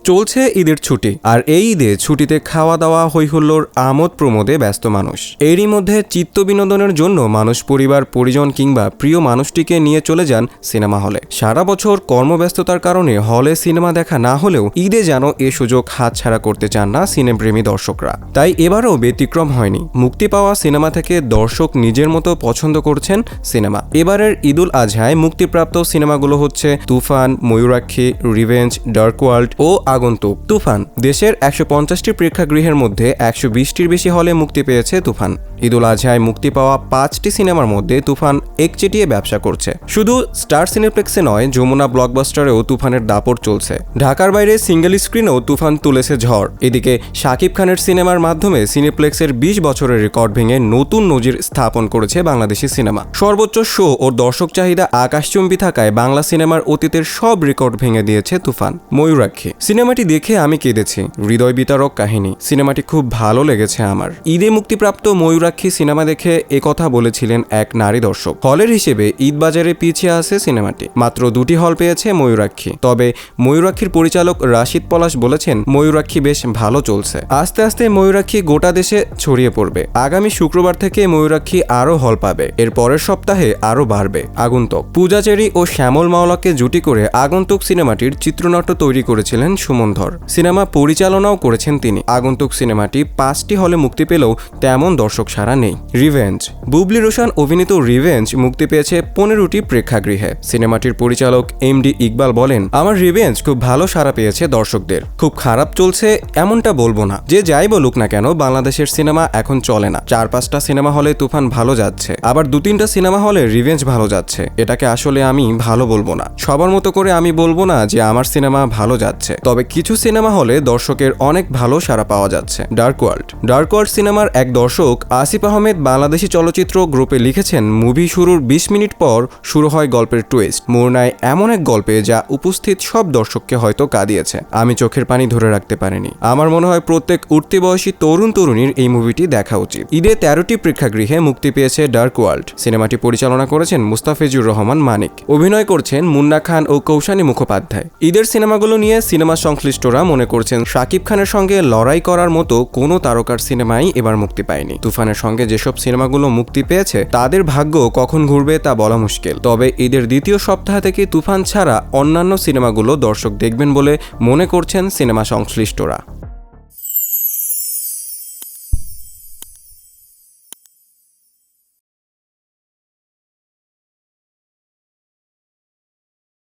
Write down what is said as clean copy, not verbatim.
চলছে ঈদের ছুটি, আর এই ঈদে ছুটিতে খাওয়া দাওয়া হইহুল্লোড় আমোদ প্রমোদে ব্যস্ত মানুষ। এরই মধ্যে চিত্ত বিনোদনের জন্য মানুষ পরিবার পরিজন কিংবা প্রিয় মানুষটিকে নিয়ে চলে যান সিনেমা হলে। সারা বছর কর্মব্যস্ততার কারণে হলে সিনেমা দেখা না হলেও ঈদে যেন এ সুযোগ হাতছাড়া করতে চান না সিনেপ্রেমী দর্শকরা। তাই এবারও ব্যতিক্রম হয়নি। মুক্তি পাওয়া সিনেমা থেকে দর্শক নিজের মতো পছন্দ করছেন সিনেমা। এবারের ঈদুল আজহায় মুক্তিপ্রাপ্ত সিনেমাগুলো হচ্ছে তুফান, ময়ূরাক্ষী, রিভেঞ্জ, ডার্ক ওয়ার্ল্ড ও আগন্তুক। তুফান দেশের ১৫০টি প্রেক্ষাগৃহের মধ্যে ১২০টির বেশি হলে মুক্তি পেয়েছে তুফান। ঈদুল আজহায় মুক্তি পাওয়া 5টি সিনেমার মধ্যে তুফান একচেটিয়ে ব্যবসা করছে। শুধু স্টার সিনেপ্লেক্সে নয়, যমুনা ব্লকবাস্টারেও তুফানের দাপট চলছে। ঢাকার বাইরে সিঙ্গেল স্ক্রিনেও তুফান তুলেছে ঝড়। এদিকে শাকিব খানের সিনেমার মাধ্যমে সিনেপ্লেক্সের ২০ বছরের রেকর্ড ভেঙে নতুন নজির স্থাপন করেছে বাংলাদেশি সিনেমা। সর্বোচ্চ শো ও দর্শক চাহিদা আকাশচুম্বী থাকায় বাংলা সিনেমার অতীতের সব রেকর্ড ভেঙে দিয়েছে তুফান। ময়ূরাক্ষী সিনেমাটি দেখে আমি কেঁদেছি। হৃদয় বিতারক কাহিনী। সিনেমাটি খুব ভালো লেগেছে আমার। ঈদে মুক্তিপ্রাপ্ত ময়ূরাক্ষী সিনেমা দেখে একথা বলেছিলেন এক নারী দর্শক। হলের হিসেবে ঈদ বাজারে পিছিয়ে আছে সিনেমাটি। মাত্র 2টি হল পেয়েছে ময়ূরাক্ষী। তবে ময়ূরাক্ষীর পরিচালক রাশিদ পলাশ বলেছেন, ময়ূরাক্ষী বেশ ভালো চলছে। আস্তে আস্তে ময়ূরাক্ষী গোটা দেশে ছড়িয়ে পড়বে। আগামী শুক্রবার থেকে ময়ূরাক্ষী আরও হল পাবে। এর পরের সপ্তাহে আরও বাড়বে। আগন্তুক পূজা চেরি ও শ্যামল মাওলাকে জুটি করে আগন্তুক সিনেমাটির চিত্রনাট্য তৈরি করেছিলেন সুমন ধর। সিনেমা পরিচালনাও করেছেন তিনি। আগন্তুক সিনেমাটি 5টি হলে মুক্তি পেলেও তেমন দর্শক সাড়া নেই। রিভেঞ্জ বুবলি রোশান অভিনীত রিভেঞ্জ মুক্তি পেয়েছে 15টি প্রেক্ষাগৃহে। সিনেমাটির পরিচালক এমডি ইকবাল বলেন, আমার রিভেঞ্জ খুব ভালো সাড়া পেয়েছে দর্শকদের। খুব খারাপ চলছে এমনটা বলবো না। যে যাই বলুক না কেন, বাংলাদেশের সিনেমা এখন চলে না। 4-5টা সিনেমা হলে তুফান ভালো যাচ্ছে, আবার 2-3টা সিনেমা হলে রিভেঞ্জ ভালো যাচ্ছে। এটাকে আসলে আমি ভালো বলবো না। সবার মতো করে আমি বলবো না যে আমার সিনেমা ভালো যাচ্ছে, তবে কিছু সিনেমা হলে দর্শকের অনেক ভালো সাড়া পাওয়া যাচ্ছে। ডার্ক ওয়ার্ল্ড সিনেমার এক দর্শক আসিফ আহমেদ বাংলাদেশি চলচ্চিত্র গ্রুপে লিখেছেন, মুভি শুরুর 20 মিনিট পর শুরু হয় গল্পের টুইস্ট। মোড়নায় এমন এক গল্পে যা উপস্থিত সব দর্শককে হয়তো কাঁদিয়েছে। আমি চোখের পানি ধরে রাখতে পারিনি। আমার মনে হয় প্রত্যেক উঠতি বয়সী তরুণ তরুণীর এই মুভিটি দেখা উচিত। ঈদে 13টি প্রেক্ষাগৃহে মুক্তি পেয়েছে ডার্ক ওয়ার্ল্ড। সিনেমাটি পরিচালনা করেছেন মুস্তাফিজুর রহমান মানিক। অভিনয় করছেন মুন্না খান ও কৌশানী মুখোপাধ্যায়। ঈদের সিনেমাগুলো নিয়ে সিনেমা সংশ্লিষ্টরা মনে করছেন, শাকিব খানের সঙ্গে লড়াই করার মতো কোনো তারকার সিনেমাই এবার মুক্তি পায়নি। তুফানের সঙ্গে যেসব সিনেমাগুলো মুক্তি পেয়েছে তাদের ভাগ্য কখন ঘুরবে তা বলা মুশকিল। তবে ঈদের দ্বিতীয় সপ্তাহ থেকে তুফান ছাড়া অন্যান্য সিনেমাগুলো দর্শক দেখবেন বলে মনে করছেন সিনেমা সংশ্লিষ্টরা।